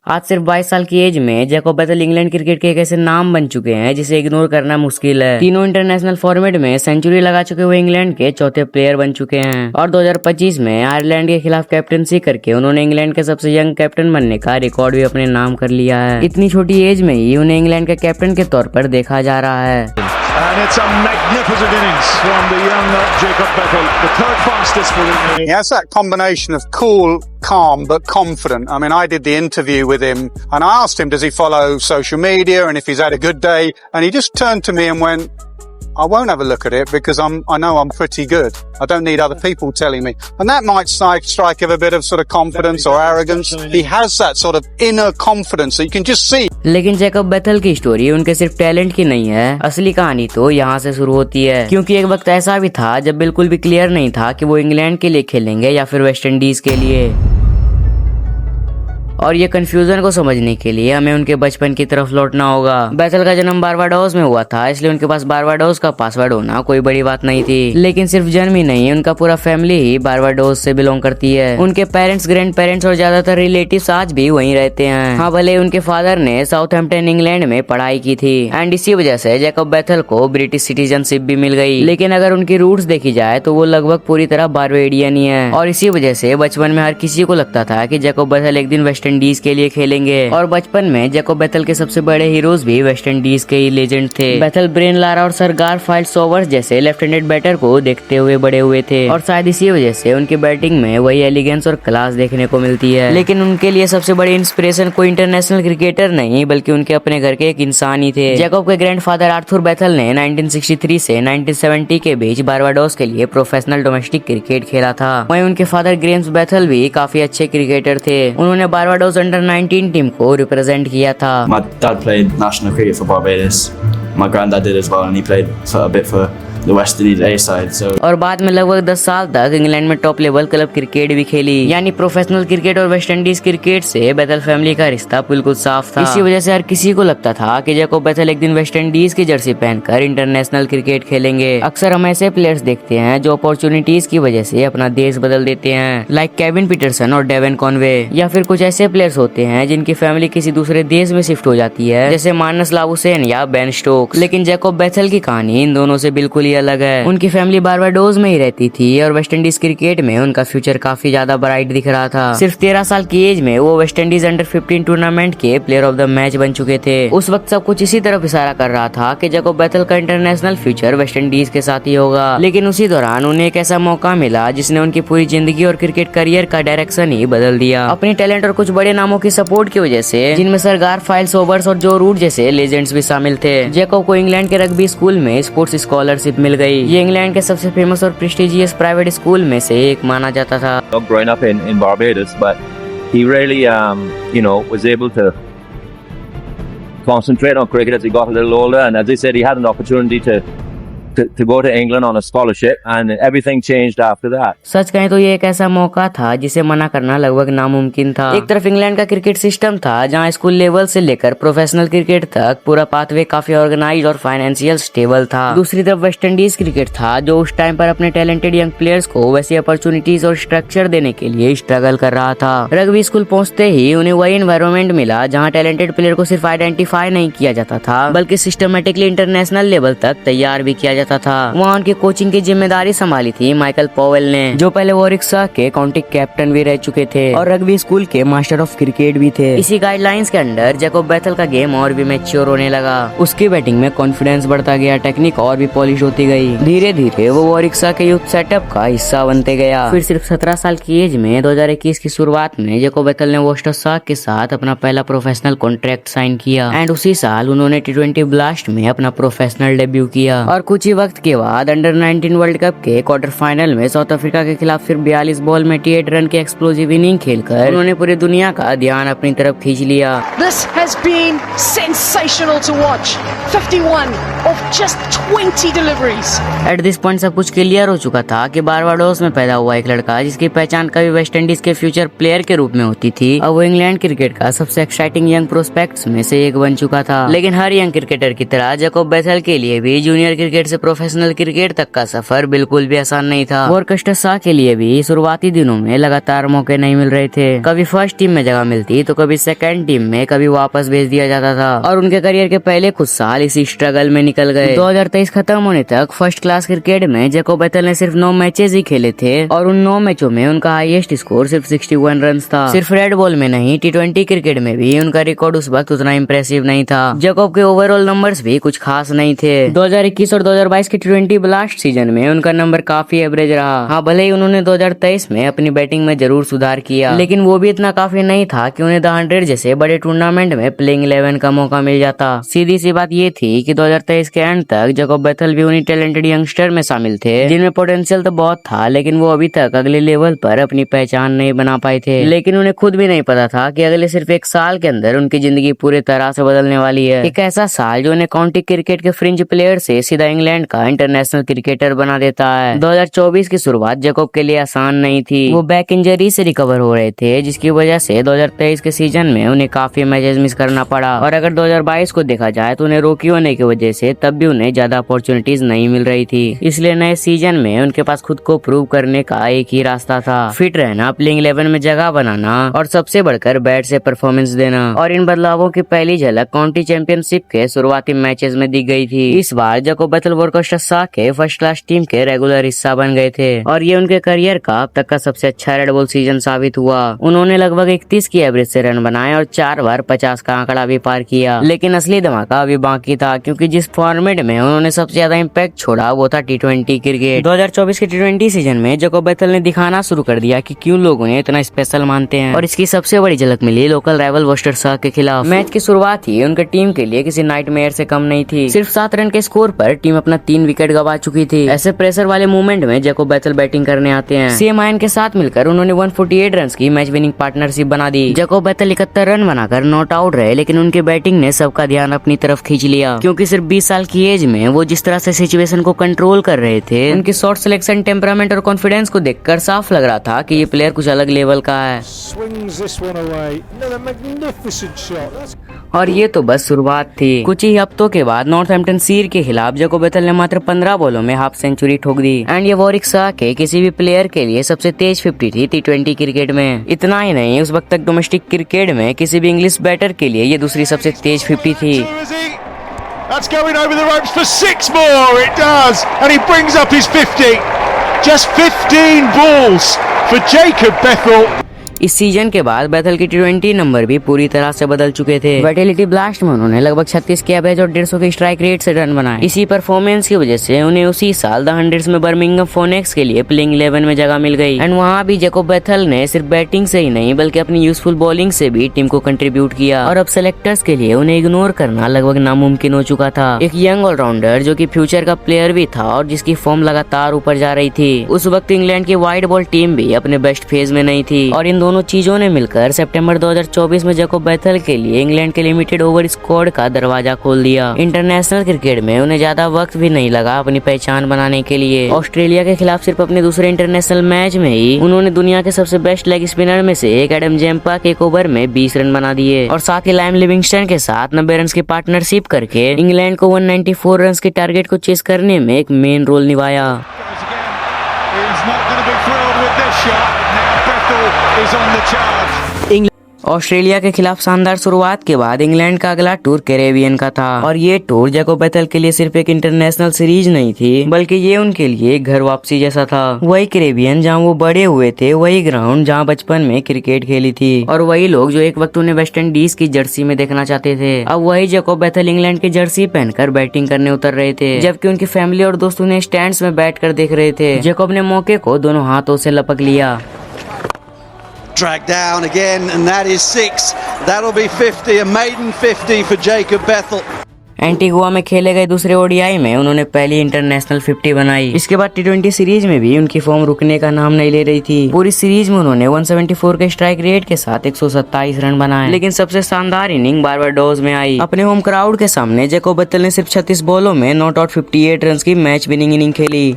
आज सिर्फ 22 साल की एज में जैकब बेथल इंग्लैंड क्रिकेट के एक ऐसे नाम बन चुके हैं जिसे इग्नोर करना मुश्किल है। तीनों इंटरनेशनल फॉर्मेट में सेंचुरी लगा चुके हुए इंग्लैंड के चौथे प्लेयर बन चुके हैं और 2025 में आयरलैंड के खिलाफ कैप्टनसी करके उन्होंने इंग्लैंड के सबसे यंग कैप्टन बनने का रिकॉर्ड भी अपने नाम कर लिया है। इतनी छोटी एज में ही उन्हें इंग्लैंड के कैप्टन के तौर पर देखा जा रहा है। And it's a magnificent innings from the young Jacob Bethel, the third fastest for England. He has that combination of cool, calm, but confident. I mean, I did the interview with him and I asked him, does he follow social media and if he's had a good day? And he just turned to me and went, I won't have a look at it because I know I'm pretty good. I don't need other people telling me. And that might strike of a bit of sort of confidence or arrogance. He has that sort of inner confidence that you can just see. लेकिन Jacob Bethell की story उनके सिर्फ talent की नहीं है, असली कहानी तो यहाँ से शुरू होती है। क्योंकि एक वक्त ऐसा भी था जब बिल्कुल भी क्लियर नहीं था कि वो इंग्लैंड के लिए खेलेंगे या फिर वेस्ट इंडीज के लिए। और ये कंफ्यूजन को समझने के लिए हमें उनके बचपन की तरफ लौटना होगा। बेथल का जन्म बारबाडोस में हुआ था, इसलिए उनके पास बारबाडोस का पासवर्ड होना कोई बड़ी बात नहीं थी। लेकिन सिर्फ जन्म ही नहीं, उनका पूरा फैमिली ही बारबाडोस से बिलोंग करती है। उनके पेरेंट्स, ग्रैंड पेरेंट्स और ज्यादातर रिलेटिव्स आज भी वहीं रहते हैं। हाँ, भले उनके फादर ने साउथहैम्पटन इंग्लैंड में पढ़ाई की थी एंड इसी वजह से जैकब बेथल को ब्रिटिश सिटीजनशिप भी मिल गई। लेकिन अगर उनकी रूट्स देखी जाए तो वो लगभग पूरी तरह बारबेडियन ही है। और इसी वजह से बचपन में हर किसी को लगता था कि जैकब बेथल एक दिन वेस्ट इंडीज के लिए खेलेंगे। और बचपन में जैकब बेथल के सबसे बड़े हीरोज भी वेस्ट इंडीज के ही लेजेंड थे। बेथल ब्रेन लारा और सर गारफील्ड सोबर्स जैसे लेफ्ट हैंडेड बैटर को देखते हुए बड़े हुए थे और शायद इसी वजह से उनकी बैटिंग में वही एलिगेंस और क्लास देखने को मिलती है। लेकिन उनके लिए सबसे बड़ी इंस्पिरेशन कोई इंटरनेशनल क्रिकेटर नहीं बल्कि उनके अपने घर के एक इंसान ही थे। जैकब के ग्रैंडफादर आर्थर बेथल ने 1963 से 1970 के बीच बारबाडोस के लिए प्रोफेशनल डोमेस्टिक क्रिकेट खेला था। वहीं उनके फादर ग्रेम्स बेथल भी काफी अच्छे क्रिकेटर थे। उन्होंने बारबाडोस अंडर 19 टीम को रिप्रेजेंट किया था। My dad played national cricket for Barbados. My granddad did as well, and he played for a bit for the West Indies A side. So और बाद में लगभग 10 साल तक इंग्लैंड में टॉप लेवल क्लब क्रिकेट भी खेली। यानी प्रोफेशनल क्रिकेट और वेस्ट इंडीज क्रिकेट से बेथल फैमिली का रिश्ता बिल्कुल साफ था। इसी वजह से हर किसी को लगता था कि जैकब बेथल एक दिन वेस्ट इंडीज की जर्सी पहनकर इंटरनेशनल क्रिकेट खेलेंगे। अक्सर हम ऐसे प्लेयर्स देखते हैं जो अपॉर्चुनिटीज की वजह से अपना देश बदल देते हैं, लाइक केविन पीटरसन और डेवन कॉनवे। या फिर कुछ ऐसे प्लेयर्स होते हैं जिनकी फैमिली किसी दूसरे देश में शिफ्ट हो जाती है, जैसे मानस लाबुशेन या बेन स्टोक्स। लेकिन जैकब बेथल की कहानी इन दोनों से बिल्कुल ही अलग है। उनकी फैमिली बारबाडोस में ही रहती थी और वेस्ट इंडीज क्रिकेट में उनका फ्यूचर काफी ज्यादा ब्राइट दिख रहा था। सिर्फ 13 साल की एज में वो वेस्ट इंडीज अंडर 15 टूर्नामेंट के प्लेयर ऑफ द मैच बन चुके थे। उस वक्त सब कुछ इसी तरफ इशारा कर रहा था कि जैकब बेथल का इंटरनेशनल फ्यूचर वेस्ट इंडीज के साथ ही होगा। लेकिन उसी दौरान उन्हें एक ऐसा मौका मिला जिसने उनकी पूरी जिंदगी और क्रिकेट करियर का डायरेक्शन ही बदल दिया। अपनी टैलेंट और कुछ बड़े नामों की सपोर्ट की वजह से, जिनमें सर गारफील्ड सोबर्स और जो रूट जैसे लेजेंड्स भी शामिल थे, जैकब को इंग्लैंड के रग्बी स्कूल में स्पोर्ट्स स्कॉलरशिप मिल गई। ये इंग्लैंड के सबसे फेमस और प्रेस्टिजियस प्राइवेट स्कूल में से एक माना जाता था। Growing up in Barbados, but he really, was able to concentrate on cricket as he got a little older. And as I said, he had an opportunity to go to England on a scholarship, and everything changed after that. सच कहें तो ये एक ऐसा मौका था जिसे मना करना लगभग नामुमकिन था। एक तरफ इंग्लैंड का क्रिकेट सिस्टम था जहां स्कूल लेवल से लेकर प्रोफेशनल क्रिकेट तक पूरा पाथवे काफी ऑर्गेनाइज और फाइनेंशियल स्टेबल था। दूसरी तरफ वेस्ट इंडीज क्रिकेट था जो उस टाइम पर अपने टैलेंटेड यंग प्लेयर्स को वैसी अपॉर्चुनिटीज और स्ट्रक्चर देने के लिए स्ट्रगल कर रहा था। रग्बी स्कूल पहुंचते ही उन्हें वही एनवायरनमेंट मिला जहाँ टैलेंटेड प्लेयर को सिर्फ आइडेंटिफाई नहीं किया जाता था बल्कि सिस्टमेटिकली इंटरनेशनल लेवल तक तैयार भी किया जाता था। वहाँ उनकी कोचिंग की जिम्मेदारी संभाली थी माइकल पॉवेल ने, जो पहले वॉरिक्शा के काउंटी कैप्टन भी रह चुके थे और रग्बी स्कूल के मास्टर ऑफ क्रिकेट भी थे। इसी गाइडलाइंस के अंडर जैकब बेथल का गेम और भी मैच्योर होने लगा। उसकी बैटिंग में कॉन्फिडेंस बढ़ता गया, टेक्निक और भी पॉलिश होती गई। धीरे धीरे वो वॉरिक्शा के यूथ सेटअप का हिस्सा बनते गया। फिर सिर्फ 17 साल की एज में 2021 की शुरुआत में जैकब बेथल ने वोस्टरशॉक के साथ अपना पहला प्रोफेशनल कॉन्ट्रैक्ट साइन किया एंड उसी साल उन्होंने T20 ब्लास्ट में अपना प्रोफेशनल डेब्यू किया। और कुछ ही वक्त के बाद अंडर 19 वर्ल्ड कप के क्वार्टर फाइनल में साउथ अफ्रीका के खिलाफ फिर 42 बॉल में 88 रन की एक्सप्लोसिव इनिंग खेलकर उन्होंने पूरी दुनिया का ध्यान अपनी तरफ खींच लिया। This has been sensational to watch. 51 of just 20 deliveries. At this point सब कुछ क्लियर हो चुका था कि बारबाडोस में पैदा हुआ एक लड़का जिसकी पहचान कभी वेस्ट इंडीज के फ्यूचर प्लेयर के रूप में होती थी, अब वो इंग्लैंड क्रिकेट का सबसे एक्साइटिंग यंग प्रोस्पेक्ट्स में से एक बन चुका था। लेकिन हर यंग क्रिकेटर की तरह जैकब बेथल के लिए भी जूनियर क्रिकेट से प्रोफेशनल क्रिकेट तक का सफर बिल्कुल भी आसान नहीं था। वोरकेस्टर शॉ के लिए भी शुरुआती दिनों में लगातार मौके नहीं मिल रहे थे। कभी फर्स्ट टीम में जगह मिलती तो कभी सेकंड टीम में, कभी वापस भेज दिया जाता था और उनके करियर के पहले कुछ साल इसी स्ट्रगल में निकल गए। 2023 खत्म होने तक फर्स्ट क्लास क्रिकेट में जैकोब बेथल ने सिर्फ 9 मैचेस ही खेले थे और उन 9 मैचों में उनका हाईएस्ट स्कोर सिर्फ 61 रन था। सिर्फ रेड बॉल में नहीं, T20 क्रिकेट में भी उनका रिकॉर्ड उस वक्त उतना इम्प्रेसिव नहीं था। जैकोब के ओवरऑल नंबर्स भी कुछ खास नहीं थे। 2021 और 2022 के T20 ब्लास्ट सीजन में उनका नंबर काफी एवरेज रहा। हाँ, भले ही उन्होंने 2023 में अपनी बैटिंग में जरूर सुधार किया, लेकिन वो भी इतना काफी नहीं था कि उन्हें द 100 जैसे बड़े टूर्नामेंट में प्लेइंग 11 का मौका मिल जाता। सीधी सी बात ये थी कि 2023 के एंड तक जैकोब बेथल भी उन्हीं टैलेंटेड यंगस्टर में शामिल थे जिनमें पोटेंशियल तो बहुत था, लेकिन वो अभी तक अगले लेवल पर अपनी पहचान नहीं बना पाए थे। लेकिन उन्हें खुद भी नहीं पता था कि अगले सिर्फ 1 साल के अंदर उनकी जिंदगी पूरी तरह से बदलने वाली है। एक ऐसा साल जो उन्हें काउंटी क्रिकेट के फ्रिंज प्लेयर से सीधा इंग्लैंड का इंटरनेशनल क्रिकेटर बना देता है। 2024 की शुरुआत जैकोब के लिए आसान नहीं थी। वो बैक इंजरी से रिकवर हो रहे थे, जिसकी वजह से 2023 के सीजन में उन्हें काफी मैचेस मिस करना पड़ा। और अगर 2022 को देखा जाए तो उन्हें रोकी होने की वजह से तब भी उन्हें ज्यादा अपॉर्चुनिटीज नहीं मिल रही थी। इसलिए नए सीजन में उनके पास खुद को प्रूव करने का एक ही रास्ता था, फिट रहना, प्लेइंग 11 में जगह बनाना और सबसे बढ़कर बैट से परफॉर्मेंस देना। और इन बदलावों की पहली झलक काउंटी चैंपियनशिप के शुरुआती मैचेस में दी गई थी। इस बार जैकोब बेथल वोरकेस्टर शॉ के फर्स्ट क्लास टीम के रेगुलर हिस्सा बन गए थे और ये उनके करियर का अब तक का सबसे अच्छा रेड बॉल सीजन साबित हुआ। उन्होंने लगभग 31 की एवरेज से रन बनाए और 4 बार 50 का आंकड़ा भी पार किया। लेकिन असली धमाका अभी बाकी था, क्योंकि जिस फॉर्मेट में उन्होंने सबसे ज्यादा इम्पैक्ट छोड़ा वो था T20 क्रिकेट। 2024 के T20 सीजन में जैकोब बेथल ने दिखाना शुरू कर दिया कि क्यों लोग उन्हें इतना स्पेशल मानते हैं और इसकी सबसे बड़ी झलक मिली लोकल राइवल वोरकेस्टर शॉ के खिलाफ। मैच की शुरुआत ही उनके टीम के लिए किसी नाइटमेयर से कम नहीं थी। सिर्फ 7 रन के स्कोर पर टीम अपना 3 विकेट गवा चुकी थी। ऐसे प्रेशर वाले मूवमेंट में जैकोब बेथल बैटिंग करने आते हैं। सीएम आयन के साथ मिलकर उन्होंने 148 रन की मैच विनिंग पार्टनरशिप बना दी। जैकोब बेथल 71 रन बनाकर नॉट आउट रहे, लेकिन उनके बैटिंग ने सबका ध्यान अपनी तरफ खींच लिया, क्योंकि सिर्फ 20 साल की एज में वो जिस तरह से सिचुएशन को कंट्रोल कर रहे थे, उनकी शॉट सिलेक्शन, टेम्परामेंट और कॉन्फिडेंस को देखकर साफ लग रहा था कि ये प्लेयर कुछ अलग लेवल का है। और ये तो बस शुरुआत थी। कुछ ही हफ्तों के बाद नॉर्थहैम्पटन सीर के खिलाफ जैकोब बेथल ने मात्र 15 बॉलों में हाफ सेंचुरी ठोक दी एंड ये वॉरिक शॉ के किसी भी प्लेयर के लिए सबसे तेज 50 थी T20 क्रिकेट में। इतना ही नहीं, उस वक्त तक डोमेस्टिक क्रिकेट में किसी भी इंग्लिश बैटर के लिए ये दूसरी सबसे तेज 50 थी। That's going over the ropes for 6 more. It does, and he brings up his 50. Just 15 balls for Jacob Bethel. इस सीजन के बाद बेथल के T20 नंबर भी पूरी तरह से बदल चुके थे। वाइटलिटी ब्लास्ट में उन्होंने लगभग 36 की एवरेज और 150 के स्ट्राइक रेट से रन बनाए। इसी परफॉर्मेंस की वजह से उन्हें उसी साल द 100 में बर्मिंघम फोनेक्स के लिए प्लेइंग 11 में जगह मिल गई एंड वहाँ भी जैकोब बेथल ने सिर्फ बैटिंग से ही नहीं बल्कि अपनी यूजफुल बॉलिंग से भी टीम को कंट्रीब्यूट किया और अब सेलेक्टर्स के लिए उन्हें इग्नोर करना लगभग नामुमकिन हो चुका था। एक यंग ऑलराउंडर जो की फ्यूचर का प्लेयर भी था और जिसकी फॉर्म लगातार ऊपर जा रही थी। उस वक्त इंग्लैंड की वाइड बॉल टीम भी अपने बेस्ट फेज में नहीं थी और इन दोनों चीजों ने मिलकर सितंबर 2024 में जैकोब बेथल के लिए इंग्लैंड के लिमिटेड ओवर स्क्वाड का दरवाजा खोल दिया। इंटरनेशनल क्रिकेट में उन्हें ज्यादा वक्त भी नहीं लगा अपनी पहचान बनाने के लिए। ऑस्ट्रेलिया के खिलाफ सिर्फ अपने दूसरे इंटरनेशनल मैच में ही उन्होंने दुनिया के सबसे बेस्ट लेग स्पिनर में से एक एडम जेम्पा के एक ओवर में 20 रन बना दिए और साथ ही लाइम लिविंगस्टन के साथ 90 रन की पार्टनरशिप करके इंग्लैंड को 194 रन के टारगेट को चेस करने में एक मेन रोल निभाया। ऑस्ट्रेलिया के खिलाफ शानदार शुरुआत के बाद इंग्लैंड का अगला टूर कैरेबियन का था और ये टूर जैकोब बेथल के लिए सिर्फ एक इंटरनेशनल सीरीज नहीं थी बल्कि ये उनके लिए एक घर वापसी जैसा था। वही कैरेबियन जहां वो बड़े हुए थे, वही ग्राउंड जहां बचपन में क्रिकेट खेली थी और वही लोग जो एक वक्त उन्हें वेस्ट इंडीज की जर्सी में देखना चाहते थे, अब वही जैकोब बेथल इंग्लैंड की जर्सी पहनकर बैटिंग करने उतर रहे थे, जबकि उनकी फैमिली और दोस्त उन्हें स्टैंड्स में बैठ कर देख रहे थे। जैकोब ने मौके को दोनों हाथों से लपक लिया। Dragged down again, and that is 6. That'll be 50, a maiden 50 for Jacob Bethel. Antigua में खेले गए दूसरे ओडीआई में उन्होंने पहली इंटरनेशनल 50 बनाई। इसके बाद T20 सीरीज में भी उनकी फॉर्म रुकने का नाम नहीं ले रही थी। पूरी सीरीज में उन्होंने 174 के स्ट्राइक रेट के साथ 127 रन बनाए, लेकिन सबसे शानदार इनिंग बारबाडोस में आई। अपने होम क्राउड के सामने जैकोब बेथल ने सिर्फ 36 बॉलों में नॉट आउट 58 रन की मैच विनिंग इनिंग खेली।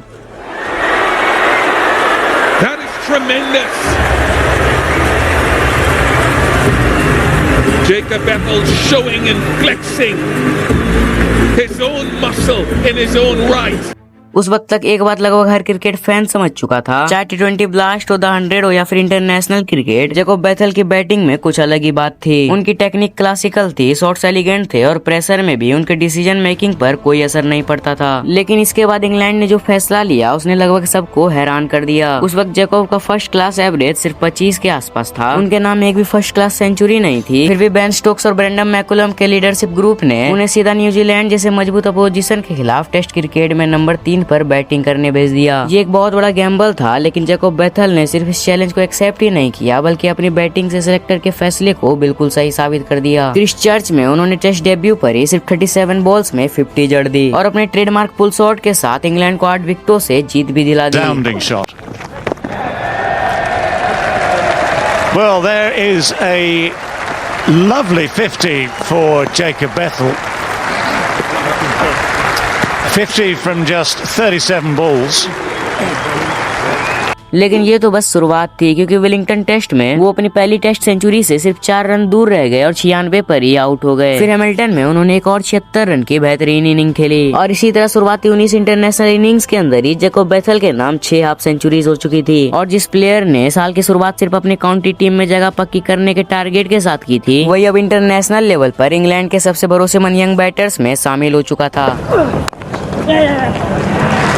Jacob Bethel showing and flexing his own muscle in his own right. उस वक्त तक एक बात लगभग हर क्रिकेट फैन समझ चुका था, चाहे T20 ब्लास्ट हो, द 100 हो या फिर इंटरनेशनल क्रिकेट, जैकोब बेथेल की बैटिंग में कुछ अलग ही बात थी। उनकी टेक्निक क्लासिकल थी, शॉट्स एलिगेंट थे और प्रेशर में भी उनके डिसीजन मेकिंग पर कोई असर नहीं पड़ता था। लेकिन इसके बाद इंग्लैंड ने जो फैसला लिया उसने लगभग सबको हैरान कर दिया। उस वक्त जैकोब का फर्स्ट क्लास एवरेज सिर्फ 25 के आसपास था, उनके नाम में एक भी फर्स्ट क्लास सेंचुरी नहीं थी। फिर भी बेन स्टोक्स और ब्रेंडन मैकुलम के लीडरशिप ग्रुप ने उन्हें सीधा न्यूजीलैंड जैसे मजबूत अपोजिशन के खिलाफ टेस्ट क्रिकेट में नंबर 3 पर बैटिंग करने भेज दिया। ये एक बहुत बड़ा गैम्बल था, लेकिन जैकोब बेथेल ने सिर्फ इस चैलेंज को एक्सेप्ट ही नहीं किया बल्कि अपनी बैटिंग से सिलेक्टर के फैसले को बिल्कुल सही साबित कर दिया। क्राइस्टचर्च में उन्होंने टेस्ट डेब्यू पर ही सिर्फ 37 बॉल्स में 50 जड़ दी और अपने ट्रेडमार्क पुल शॉट के साथ इंग्लैंड को 8 विकेटों से जीत भी दिला दी। Astounding shot. Well, there is a lovely 50 for Jacob Bethel. 50 from just 37 balls. लेकिन ये तो बस शुरुआत थी, क्योंकि वेलिंगटन टेस्ट में वो अपनी पहली टेस्ट सेंचुरी से सिर्फ 4 रन दूर रह गए और 96 पर ही आउट हो गए। फिर हैमिल्टन में उन्होंने एक और 76 रन की बेहतरीन इनिंग खेली और इसी तरह शुरुआती 19 इंटरनेशनल इनिंग्स के अंदर ही जैकोब बेथेल के नाम 6 हाफ सेंचुरीज हो चुकी थी। और जिस प्लेयर ने साल की शुरुआत सिर्फ अपनी काउंटी टीम में जगह पक्की करने के टारगेट के साथ की थी, वही अब इंटरनेशनल लेवल पर इंग्लैंड के सबसे भरोसेमंद यंग बैटर्स में शामिल हो चुका था।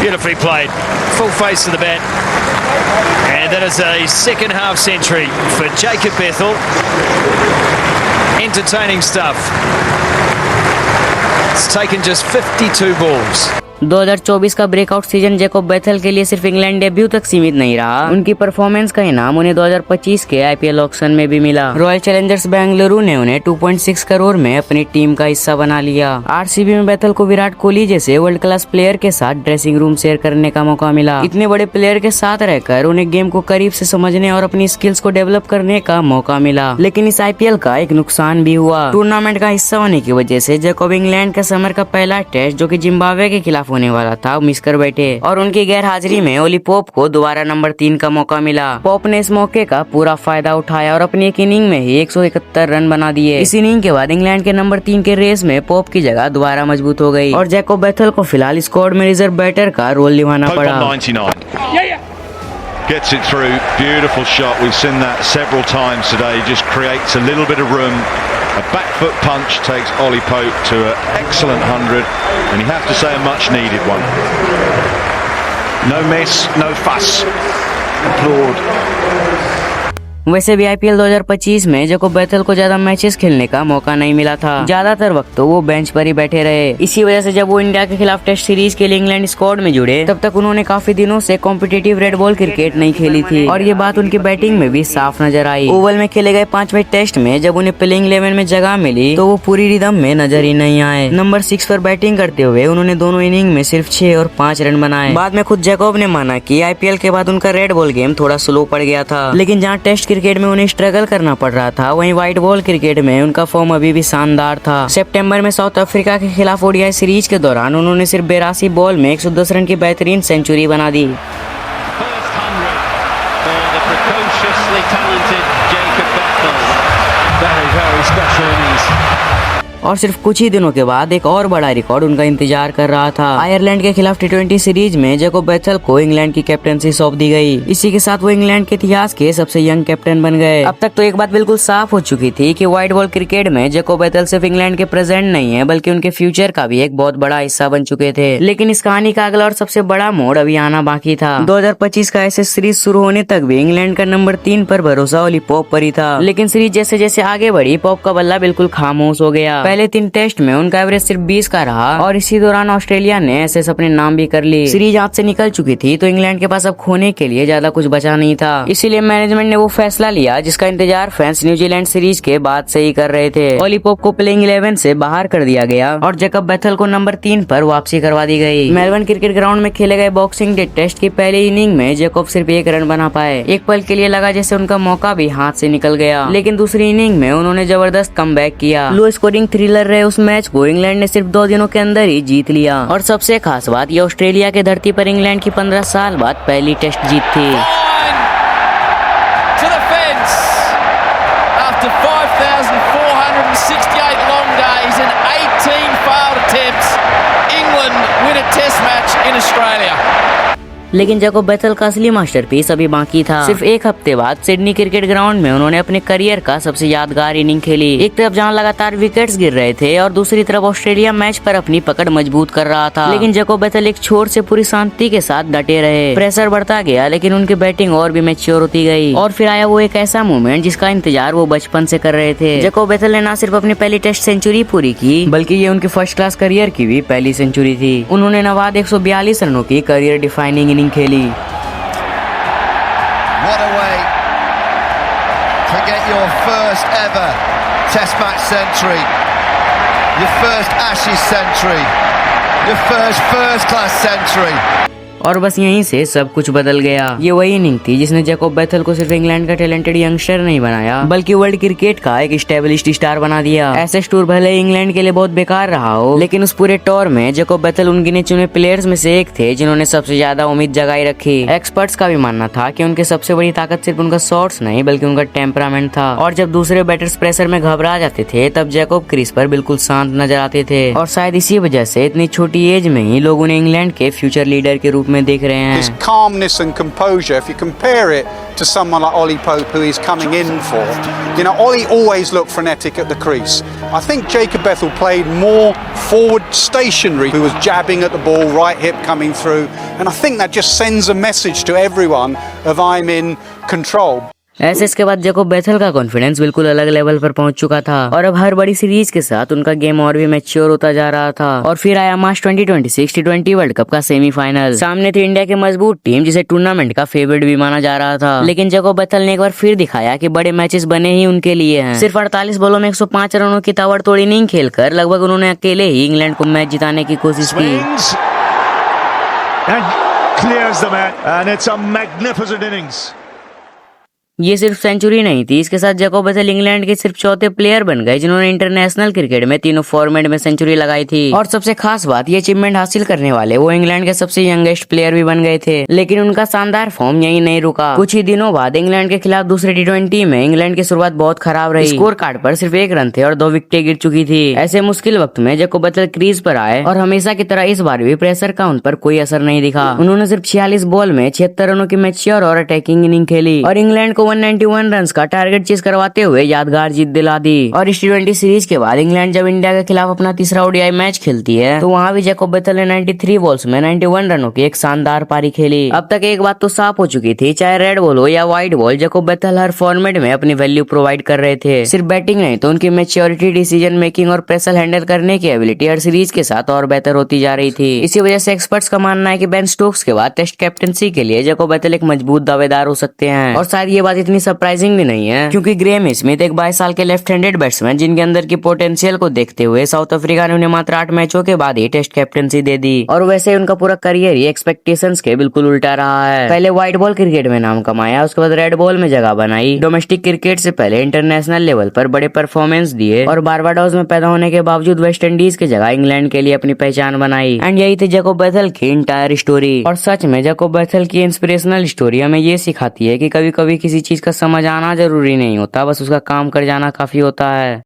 Beautifully played, full face to the bat. And that is a second half century for Jacob Bethel. Entertaining stuff. It's taken just 52 balls. 2024 का ब्रेकआउट सीजन जैकोब बेथेल के लिए सिर्फ इंग्लैंड डेब्यू तक सीमित नहीं रहा। उनकी परफॉर्मेंस का इनाम उन्हें 2025 के IPL ऑक्शन में भी मिला। रॉयल चैलेंजर्स बेंगलुरु ने उन्हें 2.6 करोड़ में अपनी टीम का हिस्सा बना लिया। RCB में बेथेल को विराट कोहली जैसे वर्ल्ड क्लास प्लेयर के साथ ड्रेसिंग रूम शेयर करने का मौका मिला। इतने बड़े प्लेयर के साथ रहकर उन्हें गेम को करीब से समझने और अपनी स्किल्स को डेवलप करने का मौका मिला। लेकिन इस IPL का एक नुकसान भी हुआ। टूर्नामेंट का हिस्सा होने की वजह से जैकोब इंग्लैंड का समर का पहला टेस्ट, जो कि जिम्बाब्वे के खिलाफ होने वाला था, मिस कर बैठे और उनकी गैर हाजिरी में ओली पोप को दोबारा नंबर 3 का मौका मिला। पोप ने इस मौके का पूरा फायदा उठाया और अपनी एक इनिंग में ही 171 रन बना दिए। इस इनिंग के बाद इंग्लैंड के नंबर 3 के रेस में पोप की जगह दोबारा मजबूत हो गई और जैकोब बेथेल को फिलहाल स्क्वाड में रिजर्व बैटर का रोल निभाना पड़ा। Gets it through, beautiful shot. We've seen that several times today. Just creates a little bit of room. A back foot punch takes Ollie Pope to an excellent 100, and you have to say a much needed one. No miss, no fuss. Applaud. वैसे भी IPL 2025 में Jacob Bethel को ज्यादा matches खेलने का मौका नहीं मिला था। ज्यादातर वक्त तो वो बेंच पर ही बैठे रहे। इसी वजह से जब वो इंडिया के खिलाफ टेस्ट सीरीज के लिए इंग्लैंड स्क्वाड में जुड़े, तब तक उन्होंने काफी दिनों से कॉम्पिटिटिव रेड बॉल क्रिकेट नहीं खेली थी और ये बात उनकी बैटिंग में भी साफ नजर आई। ओवल में खेले गए 5वें टेस्ट में जब उन्हें प्लेइंग 11 में जगह मिली तो वो पूरी रिदम में नजर ही नहीं आए। नंबर 6 पर बैटिंग करते हुए उन्होंने दोनों इनिंग में सिर्फ 6 और 5 रन बनाए। बाद में खुद जैकोब ने माना कि IPL के बाद उनका रेड बॉल गेम थोड़ा स्लो पड़ गया था, लेकिन जहाँ टेस्ट क्रिकेट में उन्हें स्ट्रगल करना पड़ रहा था, वहीं व्हाइट बॉल क्रिकेट में उनका फॉर्म अभी भी शानदार था। सितंबर में साउथ अफ्रीका के खिलाफ ODI सीरीज के दौरान उन्होंने सिर्फ 82 बॉल में 110 रन की बेहतरीन सेंचुरी बना दी। और सिर्फ कुछ ही दिनों के बाद एक और बड़ा रिकॉर्ड उनका इंतजार कर रहा था। आयरलैंड के खिलाफ T20 सीरीज में जैकोब बेथेल को इंग्लैंड की कैप्टनसी सौंप दी गई। इसी के साथ वो इंग्लैंड के इतिहास के सबसे यंग कैप्टन बन गए। अब तक तो एक बात बिल्कुल साफ हो चुकी थी कि व्हाइट बॉल क्रिकेट में जैकोब बेथेल सिर्फ इंग्लैंड के प्रेजेंट नहीं है, बल्कि उनके फ्यूचर का भी एक बहुत बड़ा हिस्सा बन चुके थे। लेकिन इस कहानी का अगला और सबसे बड़ा मोड़ अभी आना बाकी था। 2025 का ऐसे सीरीज शुरू होने तक भी इंग्लैंड का नंबर 3 पर भरोसा ओली पोप पर ही था, लेकिन सीरीज जैसे जैसे आगे बढ़ी, पोप का बल्ला बिल्कुल खामोश हो गया। पहले 3 टेस्ट में उनका एवरेज सिर्फ 20 का रहा और इसी दौरान ऑस्ट्रेलिया ने ऐसे अपने नाम भी कर ली। सीरीज हाथ से निकल चुकी थी तो इंग्लैंड के पास अब खोने के लिए ज्यादा कुछ बचा नहीं था। इसीलिए मैनेजमेंट ने वो फैसला लिया जिसका इंतजार फैंस न्यूजीलैंड सीरीज के बाद से ही कर रहे थे। ओली पोप को प्लेइंग 11 से बाहर कर दिया गया और जैकोब बेथेल को नंबर 3 पर वापसी करवा दी गई। मेलबर्न क्रिकेट ग्राउंड में खेले गए बॉक्सिंग डे टेस्ट की पहली इनिंग में जैकोब सिर्फ 1 रन बना पाए। एक पल के लिए लगा जैसे उनका मौका भी हाथ से निकल गया, लेकिन दूसरी इनिंग में उन्होंने जबरदस्त कमबैक किया। लो स्कोरिंग थ्रिलर रहे उस मैच को इंग्लैंड ने सिर्फ 2 दिनों के अंदर ही जीत लिया। और सबसे खास बात ये ऑस्ट्रेलिया के धरती पर इंग्लैंड की 15 साल बाद पहली टेस्ट जीत थी। After 5,468 long days and 18 failed attempts, England win a test match in Australia. लेकिन जैकोब बेथल का असली मास्टरपीस अभी बाकी था। सिर्फ एक हफ्ते बाद सिडनी क्रिकेट ग्राउंड में उन्होंने अपने करियर का सबसे यादगार इनिंग खेली। एक तरफ जहां लगातार विकेट्स गिर रहे थे और दूसरी तरफ ऑस्ट्रेलिया मैच पर अपनी पकड़ मजबूत कर रहा था, लेकिन जैकोब बेथल एक छोर से पूरी शांति के साथ डटे रहे। प्रेशर बढ़ता गया लेकिन उनकी बैटिंग और भी मैच्योर होती गई और फिर आया वो एक ऐसा मोमेंट जिसका इंतजार वो बचपन से कर रहे थे। जैकोब बेथल ने न सिर्फ अपनी पहली टेस्ट सेंचुरी पूरी की बल्कि ये उनकी फर्स्ट क्लास करियर की भी पहली सेंचुरी थी। उन्होंने नवाद 142 रनों की करियर डिफाइनिंग इनिंग खेली। What a way to get your first ever Test match century, your first Ashes century, your first class century. और बस यहीं से सब कुछ बदल गया। ये वही इनिंग थी जिसने जैकोब बेथल को सिर्फ इंग्लैंड का टैलेंटेड यंगस्टर नहीं बनाया बल्कि वर्ल्ड क्रिकेट का एक स्टैब्लिश्ड स्टार बना दिया। एशेज टूर भले इंग्लैंड के लिए बहुत बेकार रहा हो, लेकिन उस पूरे टूर में जैकोब बेथल उन गिने चुने प्लेयर्स में से एक थे जिन्होंने सबसे ज्यादा उम्मीद जगाई रखी। एक्सपर्ट्स का भी मानना था कि उनकी सबसे बड़ी ताकत सिर्फ उनका शॉट्स नहीं बल्कि उनका टेम्परामेंट था। और जब दूसरे बैटर्स प्रेशर में घबरा जाते थे तब जैकोब क्रीज पर बिल्कुल शांत नजर आते थे और शायद इसी वजह से इतनी छोटी एज में ही लोग उन्हें इंग्लैंड के फ्यूचर लीडर के रूप में देख रहे हैं। His calmness and composure, if you compare it to someone like Ollie Pope, who he's coming in for, you know, Ollie always looked frenetic at the crease. I think Jacob Bethel played more forward stationary, who was jabbing at the ball, right hip coming through, and I think that just sends a message to everyone of I'm in control. Ashes के बाद Jacob बेथल का confidence बिल्कुल अलग level पर पहुंच चुका था और अब हर बड़ी सीरीज के साथ उनका गेम और भी मैच्योर होता जा रहा था। और फिर आया मार्च 2026 T20 वर्ल्ड कप का सेमीफाइनल। सामने थी इंडिया की मजबूत टीम जिसे टूर्नामेंट का फेवरेट भी माना जा रहा था, लेकिन जैकोब बेथल ने एक बार फिर दिखाया कि बड़े मैचेस बने ही उनके लिए हैं। सिर्फ 48 बॉलों में 105 रनों की ताबड़तोड़ इनिंग खेलकर लगभग उन्होंने अकेले ही इंग्लैंड को मैच जिताने की कोशिश की। Clears the man, and it's a magnificent innings. ये सिर्फ सेंचुरी नहीं थी, इसके साथ जैकोब बेथल इंग्लैंड के सिर्फ चौथे प्लेयर बन गए जिन्होंने इंटरनेशनल क्रिकेट में तीनों फॉर्मेट में सेंचुरी लगाई थी। और सबसे खास बात, ये अचीवमेंट हासिल करने वाले वो इंग्लैंड के सबसे यंगेस्ट प्लेयर भी बन गए थे। लेकिन उनका शानदार फॉर्म यही नहीं रुका। कुछ ही दिनों बाद इंग्लैंड के खिलाफ दूसरे T20 में इंग्लैंड की शुरुआत बहुत खराब रही। स्कोर कार्ड पर सिर्फ 1 रन थे और 2 विकेटें गिर चुकी थी। ऐसे मुश्किल वक्त में जैकोब बेथल क्रीज पर आए और हमेशा की तरह इस बार भी प्रेशर का उन पर कोई असर नहीं दिखा। उन्होंने सिर्फ 46 बॉल में 76 रनों की मैच्योर और अटैकिंग इनिंग खेली और इंग्लैंड को 191 रन का टारगेट चेस करवाते हुए यादगार जीत दिला दी। और इस T20 सीरीज के बाद इंग्लैंड जब इंडिया के खिलाफ अपना तीसरा ODI मैच खेलती है तो वहां भी जैकोब बेथल ने 93 बॉल्स में 91 रनों की एक शानदार पारी खेली। अब तक एक बात तो साफ हो चुकी थी, चाहे रेड बॉल हो या व्हाइट बॉल, जैकोब बेथल हर फॉर्मेट में अपनी वैल्यू प्रोवाइड कर रहे थे। सिर्फ बैटिंग नहीं तो उनकी मैच्योरिटी, डिसीजन मेकिंग और प्रेशर हैंडल करने की एबिलिटी हर सीरीज के साथ और बेहतर होती जा रही थी। इसी वजह से एक्सपर्ट्स का मानना है कि बेन स्टोक्स के बाद टेस्ट कैप्टनसी के लिए जैकोब बेथल एक मजबूत दावेदार हो सकते हैं। और शायद ये बात इतनी सरप्राइजिंग भी नहीं है क्योंकि ग्रेम स्मिथ एक 22 साल के लेफ्ट हैंडेड बैट्समैन जिनके अंदर की पोटेंशियल को देखते हुए साउथ अफ्रीका ने उन्हें मात्र 8 मैचों के बाद ही टेस्ट कैप्टनसी दे दी। और वैसे उनका पूरा करियर ही एक्सपेक्टेशंस के बिल्कुल उल्टा रहा है। पहले व्हाइट बॉल क्रिकेट में नाम कमाया, उसके बाद रेड बॉल में जगह बनाई, डोमेस्टिक क्रिकेट से पहले इंटरनेशनल लेवल पर बड़े परफॉर्मेंस दिए और बारबाडोस में पैदा होने के बावजूद वेस्ट इंडीज की जगह इंग्लैंड के लिए अपनी पहचान बनाई। एंड यही थी जैकोब बेथल की इंटायर स्टोरी। और सच में जैकोब बेथल की इंस्पिरेशनल स्टोरी हमें ये सिखाती है कि कभी कभी किसी चीज का समझ आना जरूरी नहीं होता, बस उसका काम कर जाना काफी होता है।